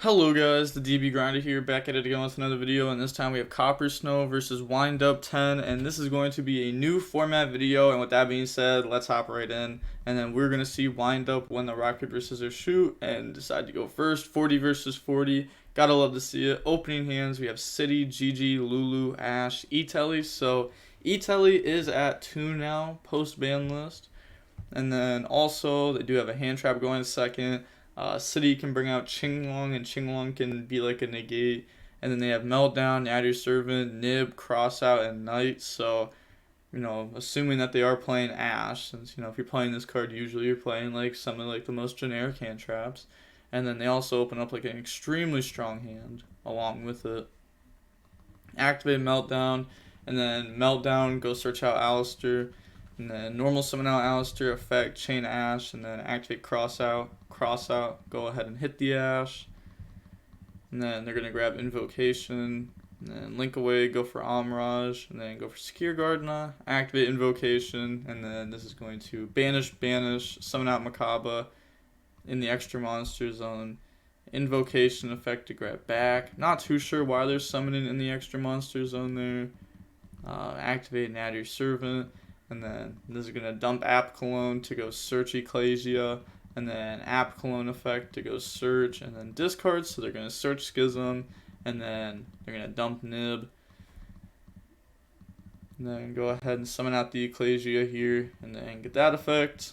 Hello guys, the DB Grinder here, back at it again with another video, and this time we have Copper Snow versus Wind Up 10, and this is going to be a new format video, and with that being said, let's hop right in, and then we're going to see Wind Up win the rock, paper, scissors, shoot, and decide to go first. 40 versus 40, gotta love to see it. Opening hands, we have City, Gigi, Lulu, Ash, E-Telly, so E-Telly is at 2 now, post-ban list, and then also, they do have a hand trap going second. City can bring out Qinglong, and Qinglong can be like a negate. And then they have Meltdown, Add Your Servant, Nib, Crossout, and Knight. So, assuming that they are playing Ash, since, if you're playing this card, usually you're playing like some of like the most generic hand traps. And then they also open up like an extremely strong hand along with it. Activate Meltdown, and then Meltdown, go search out Alistair. And then normal summon out Alistair, effect, chain Ash, and then activate Crossout, go ahead and hit the Ash. And then they're going to grab Invocation, and then link away, go for Amraj, and then go for Secure Gardena, activate Invocation, and then this is going to banish, summon out Makaba in the extra monster zone. Invocation effect to grab back. Not too sure why they're summoning in the extra monster zone there. Activate and add your servant. And then this is going to dump App Cologne to go search Ecclesia. And then App Cologne effect to go search. And then discard, so they're going to search Schism. And then they're going to dump Nib. And then go ahead and summon out the Ecclesia here. And then get that effect.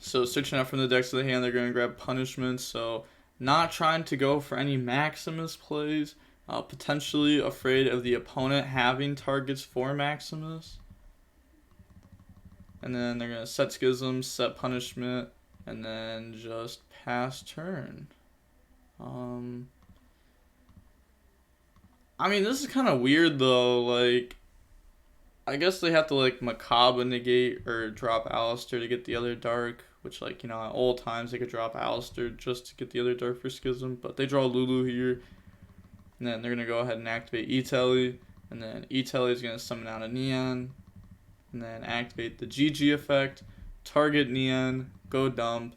So searching out from the decks of the hand, they're going to grab Punishment. So not trying to go for any Maximus plays. Potentially afraid of the opponent having targets for Maximus. And then they're going to set Schism, set Punishment, and then just pass turn. I mean, this is kind of weird, though. Like, I guess they have to, like, Makaba negate or drop Alistair to get the other Dark. Which, like, at old times, they could drop Alistair just to get the other Dark for Schism. But they draw Lulu here. And then they're going to go ahead and activate E-Telly. And then E-Telly is going to summon out a Neon. And then activate the GG effect, target Neon, go dump.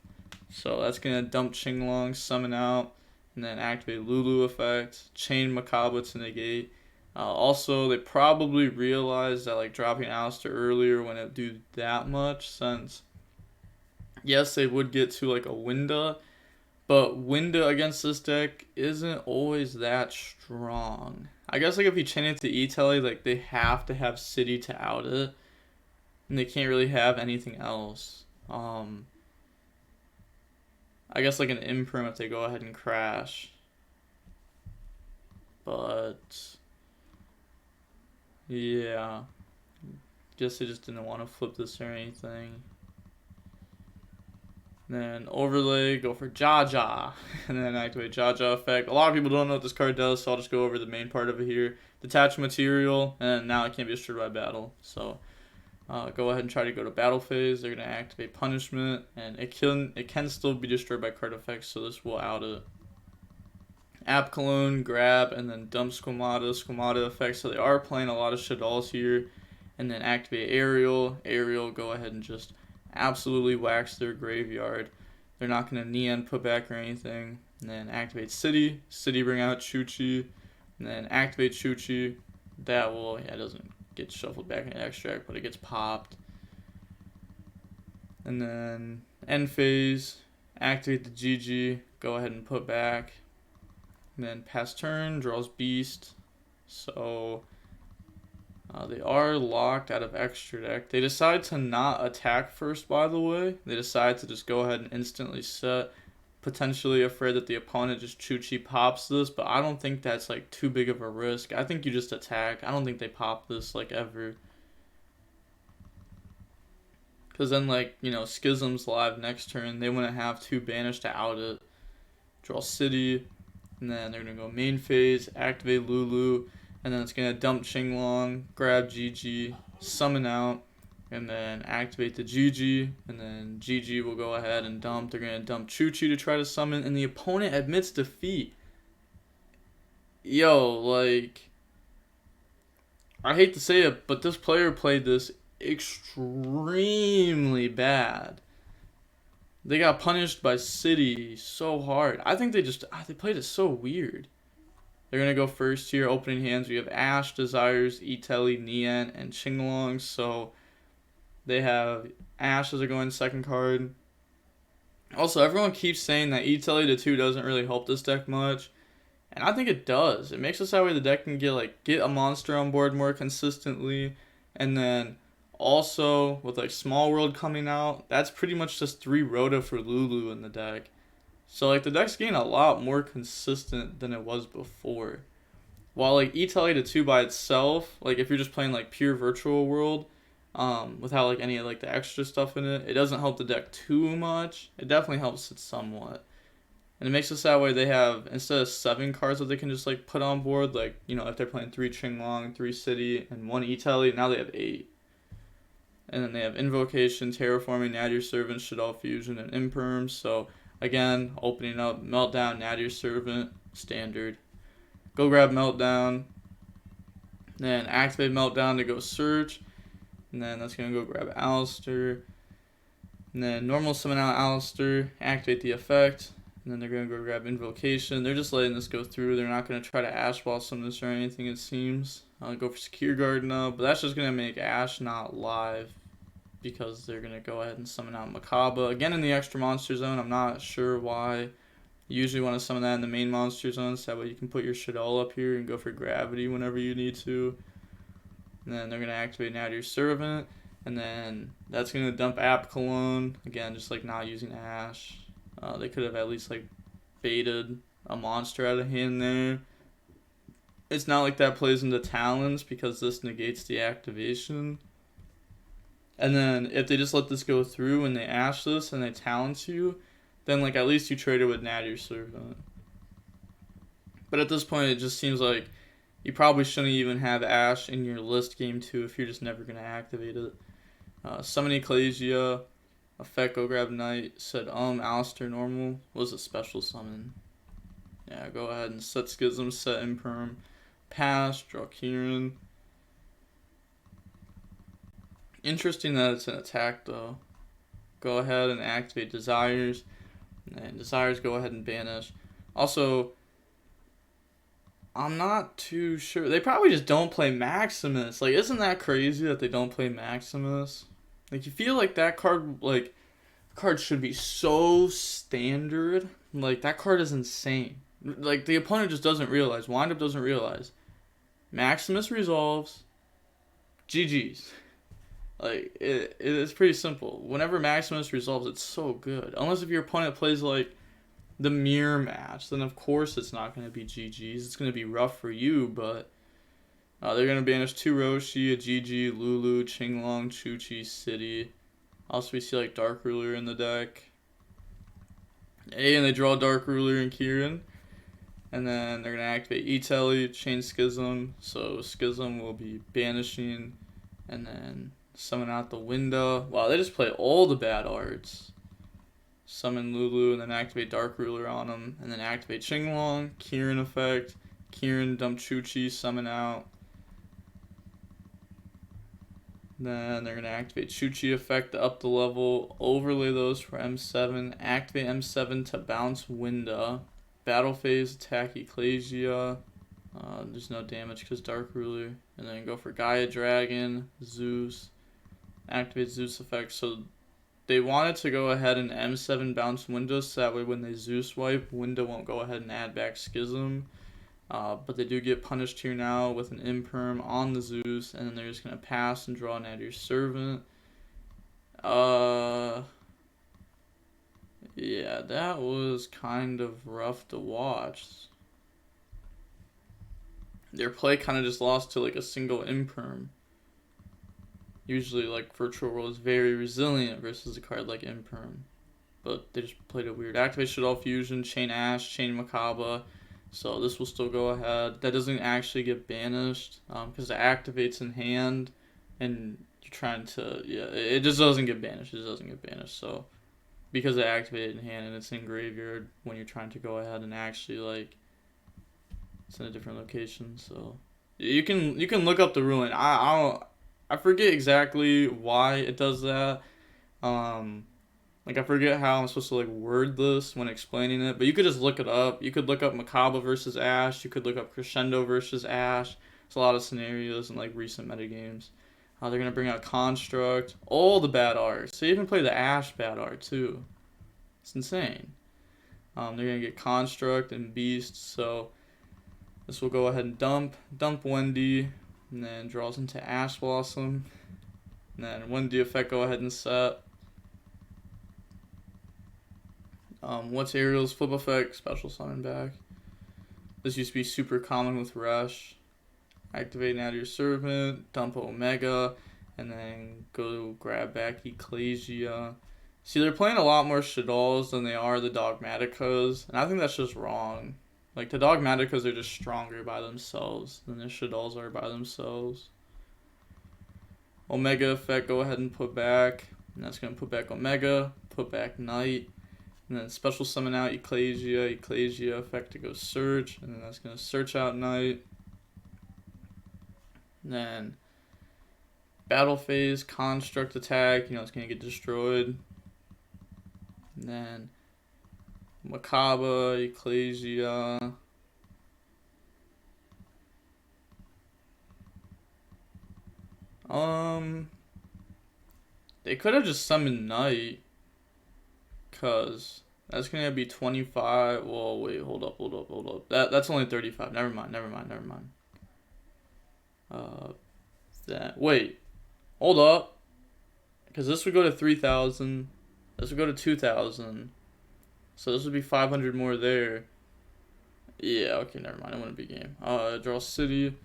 So that's going to dump Qinglong, summon out, and then activate Lulu effect, chain Makaba to negate. Also, they probably realized that like dropping Alistair earlier wouldn't do that much, since yes, they would get to like a Winda, but Winda against this deck isn't always that strong. I guess like if you chain it to E-Telly, like they have to have City to out it. And they can't really have anything else. I guess like an Imperm if they go ahead and crash. But yeah. Guess they just didn't want to flip this or anything. Then overlay, go for Jaja. And then activate Jaja effect. A lot of people don't know what this card does, so I'll just go over the main part of it here. Detach material, and now it can't be destroyed by battle. So go ahead and try to go to battle phase. They're going to activate Punishment, and it can still be destroyed by card effects, so this will out it. App Cologne, grab, and then dump Squamata effect. So they are playing a lot of Shaddolls here. And then activate Aerial, go ahead and just absolutely wax their graveyard. They're not going to Neon put back or anything. And then activate City, bring out Chuchi, and then activate Chuchi. That will, it doesn't get shuffled back in extract, but it gets popped. And then end phase, activate the GG, go ahead and put back. And then pass turn, draws beast. So they are locked out of extra deck. They decide to not attack first, by the way. They decide to just go ahead and instantly set. Potentially afraid that the opponent just Chuchi pops this, but I don't think that's like too big of a risk. I think you just attack. I don't think they pop this like ever. Because then like, Schism's live next turn. They wouldn't have to banish to out it. Draw City. And then they're going to go main phase, activate Lulu. And then it's going to dump Qinglong, grab GG, summon out. And then activate the GG, and then GG will go ahead and dump. They're going to dump Chuchi to try to summon, and the opponent admits defeat. Yo, like, I hate to say it, but this player played this extremely bad. They got punished by City so hard. I think they played it so weird. They're going to go first here. Opening hands, we have Ash, Desires, Itelli, Nian, and Qinglong. So they have Ash as a going second card. Also, everyone keeps saying that Itelli to 2 doesn't really help this deck much. And I think it does. It makes it so that way the deck can get a monster on board more consistently. And then also with like Small World coming out, that's pretty much just 3 Rhoda for Lulu in the deck. So like the deck's getting a lot more consistent than it was before. While like Itelli to 2 by itself, like if you're just playing like pure virtual world, without like any of like the extra stuff in it, it doesn't help the deck too much. It definitely helps it somewhat. And it makes it so that way they have, instead of 7 cards that they can just like put on board, like, you know, if they're playing 3 Qinglong, 3 City, and 1 Itelli, now they have 8. And then they have Invocation, Terraforming, Nadir Servant, Shaddoll Fusion, and Imperm. So again, opening up Meltdown, Nadir Servant, standard. Go grab Meltdown. Then activate Meltdown to go search. And then that's going to go grab Alistair. And then normal summon out Alistair, activate the effect. And then they're going to go grab Invocation. They're just letting this go through. They're not going to try to Ash Ball summon this or anything, it seems. I'll go for Secure Guard now. But that's just going to make Ash not live, because they're going to go ahead and summon out Makaba. Again, in the extra monster zone, I'm not sure why. You usually want to summon that in the main monster zone, so that way you can put your Shaddoll up here and go for Gravity whenever you need to. And then they're going to activate Nadir Servant. And then that's going to dump App Cologne. Again, just like not using Ash. They could have at least like baited a monster out of hand there. It's not like that plays into Talons, because this negates the activation. And then if they just let this go through and they Ash this and they Talons you, then like at least you trade it with Nadir Servant. But at this point, it just seems like you probably shouldn't even have Ash in your list game 2 if you're just never going to activate it. Summon Ecclesia, effect go grab Knight, said Alistair normal, was a special summon. Yeah, go ahead and set Schism, set Imperm, pass, draw Kieran. Interesting that it's an attack though. Go ahead and activate Desires, and Desires go ahead and banish. Also, I'm not too sure. They probably just don't play Maximus. Like, isn't that crazy that they don't play Maximus? Like, you feel like that card, like, card should be so standard. Like, that card is insane. Like, the opponent just doesn't realize. Windup doesn't realize. Maximus resolves. GG's. Like, it's pretty simple. Whenever Maximus resolves, it's so good. Unless if your opponent plays, like, the mirror match, then of course it's not going to be GG's. It's going to be rough for you, but they're going to banish 2 Roshi, a GG, Lulu, Qinglong, Chuchi, City. Also, we see like Dark Ruler in the deck. And they draw Dark Ruler and Kieran. And then they're going to activate Itelli, chain Schism. So Schism will be banishing. And then summon out the window. Wow, they just play all the bad arts. Summon Lulu and then activate Dark Ruler on them. And then activate Qinglong, Kieran effect. Kieran, dump Chuchi, summon out. Then they're going to activate Chuchi effect to up the level. Overlay those for M7. Activate M7 to bounce Winda. Battle phase, attack Ecclesia. There's no damage because Dark Ruler. And then go for Gaia Dragon, Zeus. Activate Zeus effect. So they wanted to go ahead and M7 bounce Winda, so that way when they Zeus wipe, Winda won't go ahead and add back Schism. But they do get punished here now with an Imperm on the Zeus, and then they're just going to pass and draw Nadir Servant. Yeah, that was kind of rough to watch. Their play kind of just lost to like a single Imperm. Usually, like, Virtual World is very resilient versus a card like Imperm. But they just played it weird. Activate Shaddoll Fusion, Chain Ash, Chain Makaba. So this will still go ahead. That doesn't actually get banished because it activates in hand. And you're trying to, yeah, it just doesn't get banished. It doesn't get banished. So because it activated in hand and it's in graveyard when you're trying to go ahead and actually, like, it's in a different location. So you can look up the ruling. I forget exactly why it does that. Like, I forget how I'm supposed to, like, word this when explaining it, but you could just look it up. You could look up Makaba versus Ashe. You could look up Crescendo versus Ashe. There's a lot of scenarios in, like, recent metagames. They're going to bring out Construct. All the bad art. So you even play the Ashe bad art, too. It's insane. They're going to get Construct and Beast, so this will go ahead and dump Wendy, and then draws into Ash Blossom, and then Wendy effect go ahead and set. What's Ariel's flip effect? Special summon back. This used to be super common with Resh. Activate an Add Your Servant, dump Omega, and then go grab back Ecclesia. See, they're playing a lot more Shaddolls than they are the Dogmaticas, and I think that's just wrong. Like, the Dogmaticas are just stronger by themselves than the Shaddolls are by themselves. Omega effect, go ahead and put back, and that's going to put back Omega, put back Knight, and then special summon out Ecclesia effect to go search, and then that's going to search out Knight. And then battle phase, construct attack, it's going to get destroyed. And then Makaba, Ecclesia. They could have just summoned Knight. Cause that's gonna be 25. Well, wait, hold up. That's only 35. Never mind. Wait, hold up. Cause this would go to 3,000. This would go to 2,000. So this would be 500 more there. Yeah, okay, never mind. It wouldn't be game. Draw city.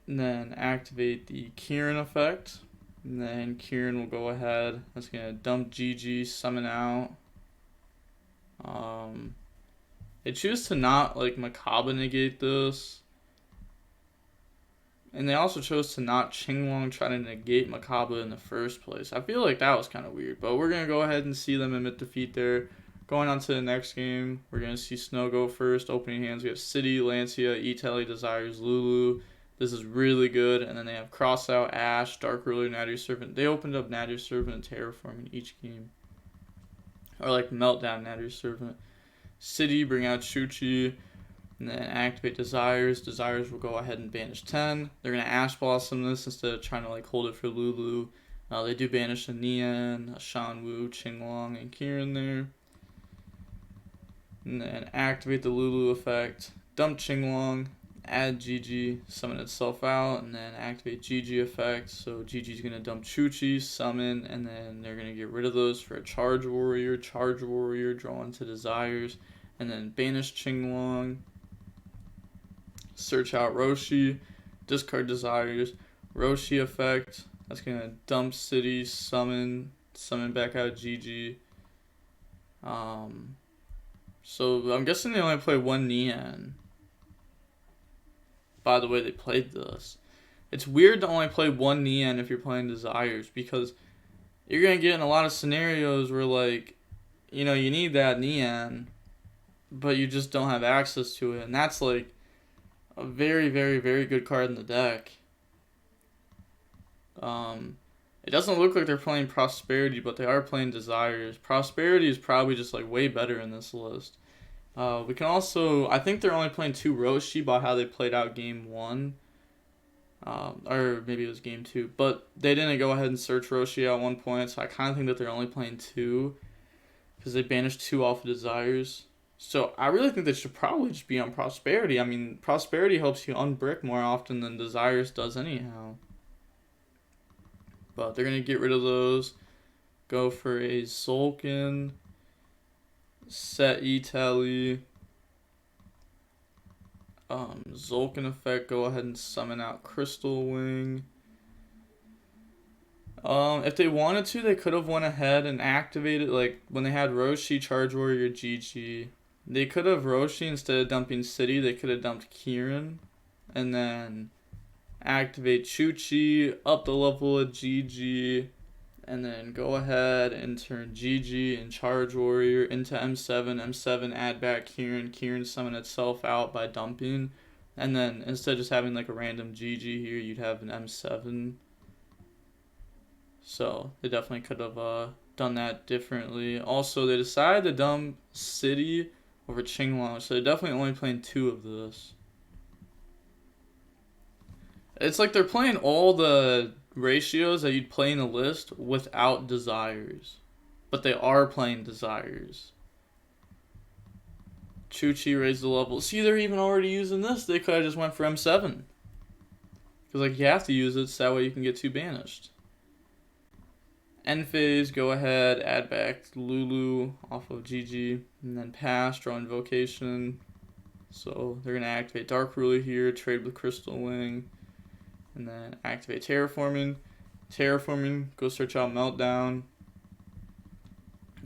And then activate the Kieran effect. And then Kieran will go ahead. That's gonna dump GG, summon out. They choose to not like Makaba negate this. And they also chose to not Qinglong try to negate Makaba in the first place. I feel like that was kind of weird. But we're going to go ahead and see them emit defeat there. Going on to the next game, we're going to see Snow go first. Opening hands, we have City, Lancia, Italy, Desires, Lulu. This is really good. And then they have Crossout, Ashe, Dark Ruler, Natty Servant. They opened up Natty Servant and Terraform in each game. Or like Meltdown, Natty Servant. City, bring out Chuchi. And then activate Desires. Desires will go ahead and banish 10. They're going to Ash Blossom this instead of trying to like hold it for Lulu. They do banish a Nian, a Shanwu, Qinglong, and Kieran there. And then activate the Lulu effect. Dump Qinglong. Add GG. Summon itself out. And then activate GG effect. So GG's going to dump Chuchi, summon. And then they're going to get rid of those for a Charge Warrior. Charge Warrior, draw into Desires. And then banish Qinglong. Search out Roshi, discard Desires, Roshi effect. That's gonna dump City, summon back out GG. So I'm guessing they only play one Nian. By the way they played this. It's weird to only play one Nian if you're playing Desires, because you're gonna get in a lot of scenarios where like, you need that Nian, but you just don't have access to it, and that's like a very, very, very good card in the deck. It doesn't look like they're playing Prosperity, but they are playing Desires. Prosperity is probably just like way better in this list. We can also, I think they're only playing 2 Roshi by how they played out game 1. Or maybe it was game 2. But they didn't go ahead and search Roshi at one point, so I kind of think that they're only playing 2. Because they banished 2 off of Desires. So I really think they should probably just be on Prosperity. I mean, Prosperity helps you unbrick more often than Desires does anyhow. But they're going to get rid of those. Go for a Zulkin. Set Italy. Zulkin effect. Go ahead and summon out Crystal Wing. If they wanted to, they could have went ahead and activated, like, when they had Roshi, Charge Warrior, GG. They could have Roshi instead of dumping City. They could have dumped Kieran. And then activate Chuchi, up the level of GG. And then go ahead and turn GG and Charge Warrior into M7. M7 add back Kieran. Kieran summon itself out by dumping. And then instead of just having like a random GG here, you'd have an M7. So they definitely could have done that differently. Also, they decided to dump City over Qinglong, so they're definitely only playing 2 of this. It's like they're playing all the ratios that you'd play in a list without desires. But they are playing desires. Chuchi raised the level. See, they're even already using this. They could have just went for M7. Because, like, you have to use it so that way you can get 2 banished. End phase, go ahead, add back Lulu off of GG. And then pass, draw Invocation. So, they're going to activate Dark Ruler here, trade with Crystal Wing. And then activate Terraforming. Terraforming, go search out Meltdown.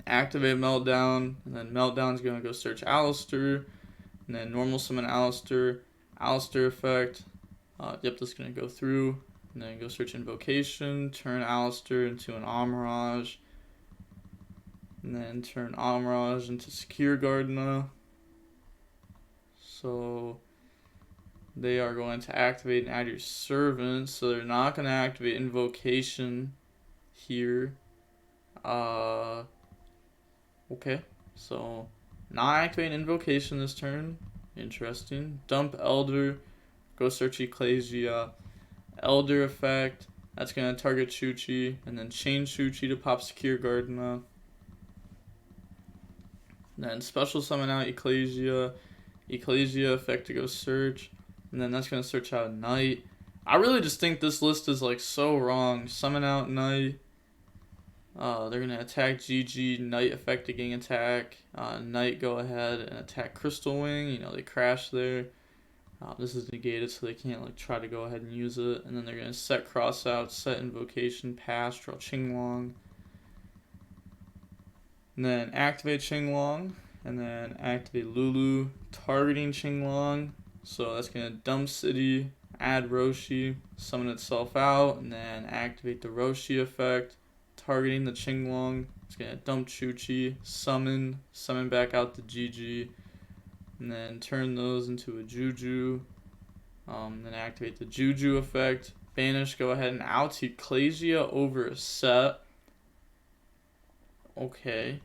Activate Meltdown, and then Meltdown's gonna go search Alistair, and then normal summon Alistair, Alistair effect. Yep, this is gonna go through, and then go search Invocation, turn Alistair into an Amirage, and then turn Amirage into Secure Gardener. So they are going to activate and add your servant, so they're not gonna activate Invocation here. Okay, so not activating Invocation this turn. Interesting. Dump Elder. Go search Ecclesia. Elder effect. That's going to target Chuchi. And then change Chuchi to pop Secure Gardener. Then special summon out Ecclesia. Ecclesia effect to go search. And then that's going to search out Knight. I really just think this list is like so wrong. Summon out Knight. They're going to attack GG, Knight effecting attack, Knight go ahead and attack Crystal Wing, you know, they crash there. This is negated so they can't like try to go ahead and use it. And then they're going to set cross out, set Invocation, pass, draw Qinglong. And then activate Qinglong, and then activate Lulu, targeting Qinglong. So that's going to dump City, add Roshi, summon itself out, and then activate the Roshi effect. Targeting the Qinglong, it's gonna dump Chuchi, summon back out the GG, and then turn those into a Juju. Then activate the Juju effect, banish, go ahead and out Ecclesia over a set. Okay.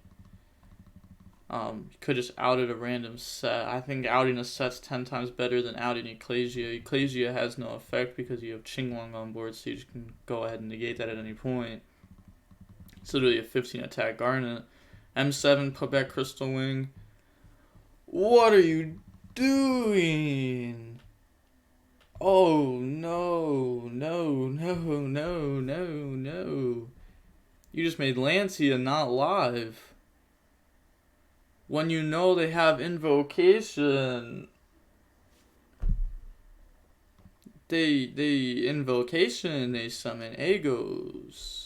You could just outed a random set. I think outing a set's 10 times better than outing Ecclesia. Ecclesia has no effect because you have Qinglong on board, so you just can go ahead and negate that at any point. It's literally a 15 attack Garnet. M7, put back Crystal Wing. What are you doing? Oh, no. No, no, no, no, no. You just made Lancia not live. When you know they have Invocation. They Invocation, they summon Agos.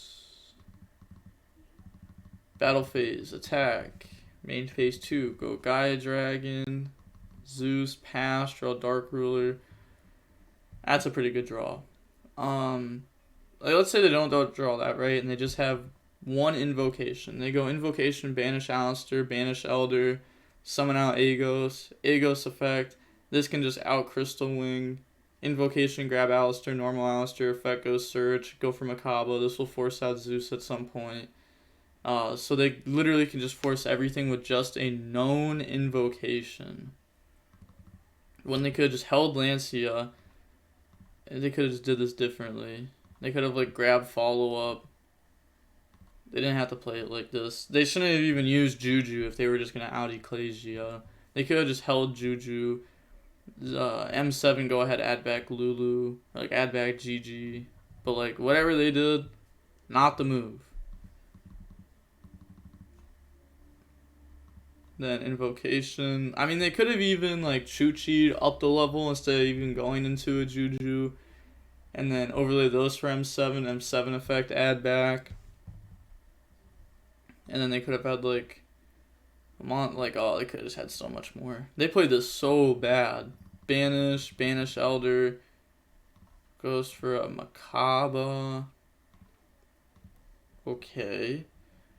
Battle phase, attack. Main phase 2, go Gaia Dragon, Zeus, pass, draw Dark Ruler. That's a pretty good draw. Like, let's say they don't draw that, right? And they just have one Invocation. They go Invocation, banish Alistair, banish Elder, summon out Agos, Agos effect. This can just out Crystal Wing. Invocation, grab Alistair, normal Alistair, effect goes search, go for Makaba. This will force out Zeus at some point. So they literally can just force everything with just a known Invocation. When they could have just held Lancia, they could have just did this differently. They could have like grabbed follow-up. They didn't have to play it like this. They shouldn't have even used Juju if they were just going to out Ecclesia. They could have just held Juju. M7, go ahead, add back Lulu. Like, add back GG. But like, whatever they did, not the move. Then Invocation. I mean, they could have even like Chuchi'd up the level instead of even going into a Juju. And then overlay those for M7. M7 effect, add back. And then they could have had like, oh, they could have just had so much more. They played this so bad. Banish Elder. Goes for a Makaba. Okay.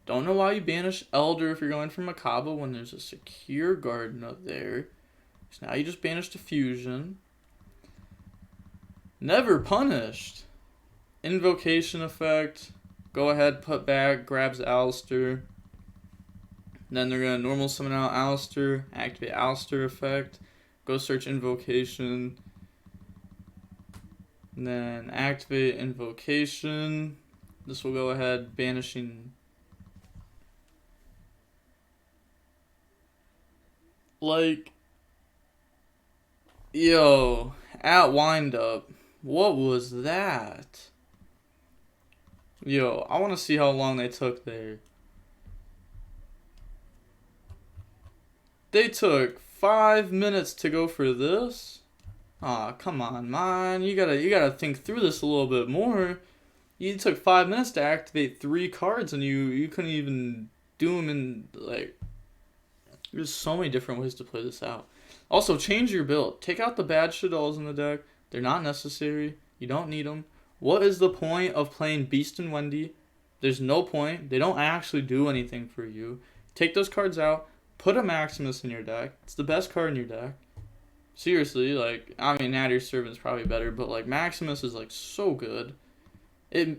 Don't know why you banish Elder if you're going for Makaba when there's a Secure Garden up there. So now you just banish Diffusion. Never punished. Invocation effect. go ahead, put back, grabs Alistair. Then they're going to normal summon out Alistair, activate Alistair effect, go search Invocation, and then activate Invocation. This will go ahead, banishing. Like, yo, at windup, what was that? Yo, I want to see how long they took there. They took 5 minutes to go for this? Aw, come on, man. You gotta think through this a little bit more. You took 5 minutes to activate 3 cards, and you couldn't even do them in, like... There's so many different ways to play this out. Also, change your build. Take out the bad Shaddolls in the deck. They're not necessary. You don't need them. What is the point of playing Beast and Wendy? There's no point. They don't actually do anything for you. Take those cards out. Put a Maximus in your deck. It's the best card in your deck. Seriously, like, I mean, Natty Servant's probably better, but, like, Maximus is, like, so good.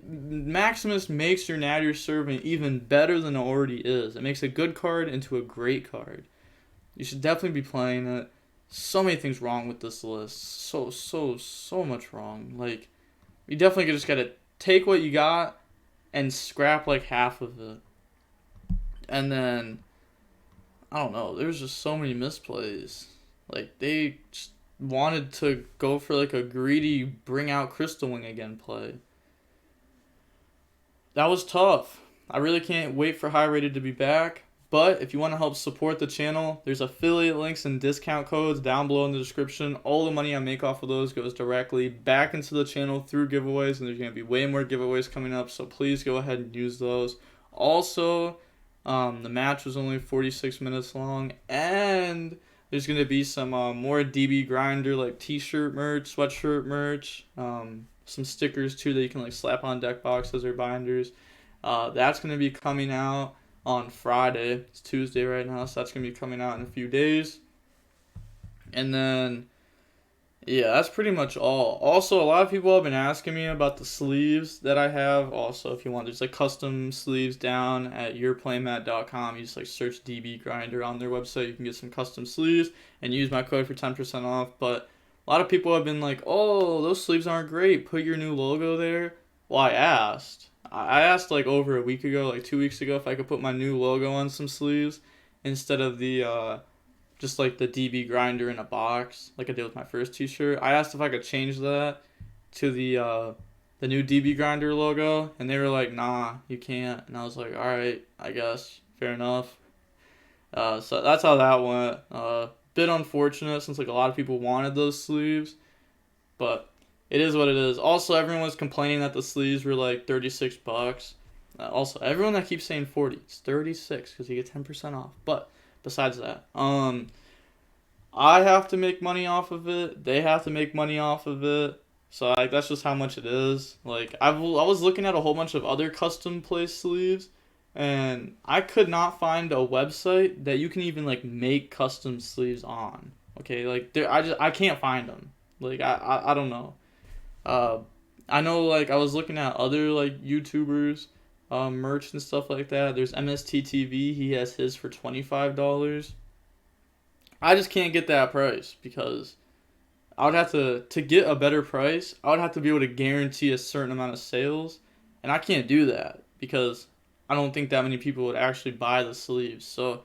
Maximus makes your Natty Servant even better than it already is. It makes a good card into a great card. You should definitely be playing it. So many things wrong with this list. So much wrong. Like, you definitely just gotta take what you got and scrap, like, half of it. And then... I don't know, there's just so many misplays. Like, they just wanted to go for, like, a greedy bring out Crystal Wing again play. That was tough. I really can't wait for High Rated to be back. But if you want to help support the channel, there's affiliate links and discount codes down below in the description. All the money I make off of those goes directly back into the channel through giveaways, and there's going to be way more giveaways coming up, so please go ahead and use those. Also... the match was only 46 minutes long, and there's going to be some more DB Grinder, like t-shirt merch, sweatshirt merch, some stickers too that you can like slap on deck boxes or binders. That's going to be coming out on Friday. It's Tuesday right now, so that's going to be coming out in a few days. And then... yeah, that's pretty much all. Also, a lot of people have been asking me about the sleeves that I have. Also, if you want, there's like custom sleeves down at yourplaymat.com. You just like search DB Grinder on their website. You can get some custom sleeves and use my code for 10% off. But a lot of people have been like, oh, those sleeves aren't great. Put your new logo there. Well, I asked like over a week ago, like 2 weeks ago, if I could put my new logo on some sleeves instead of the... just like the DB Grinder in a box, like I did with my first t-shirt. I asked if I could change that to the new DB Grinder logo, and they were like, nah, you can't. And I was like, alright, I guess, fair enough. So that's how that went. Bit unfortunate since like a lot of people wanted those sleeves, but it is what it is. Also, everyone was complaining that the sleeves were like $36. Also, everyone that keeps saying 40, it's 36 because you get 10% off. But besides that, I have to make money off of it. They have to make money off of it. So like that's just how much it is. Like I was looking at a whole bunch of other custom placed sleeves, and I could not find a website that you can even like make custom sleeves on. Okay, like I can't find them. Like I don't know. I know like I was looking at other like YouTubers. Merch and stuff like that. There's MSTTV. He has his for $25. I just can't get that price because I would have to get a better price. I would have to be able to guarantee a certain amount of sales, and I can't do that because I don't think that many people would actually buy the sleeves. So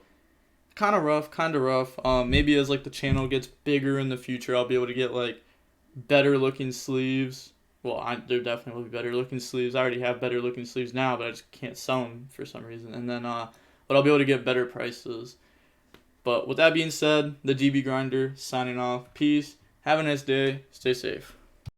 kind of rough. Maybe as like the channel gets bigger in the future, I'll be able to get like better looking sleeves. Well, there definitely will be better looking sleeves. I already have better looking sleeves now, but I just can't sell them for some reason. And then, but I'll be able to get better prices. But with that being said, the DB Grinder signing off. Peace. Have a nice day. Stay safe.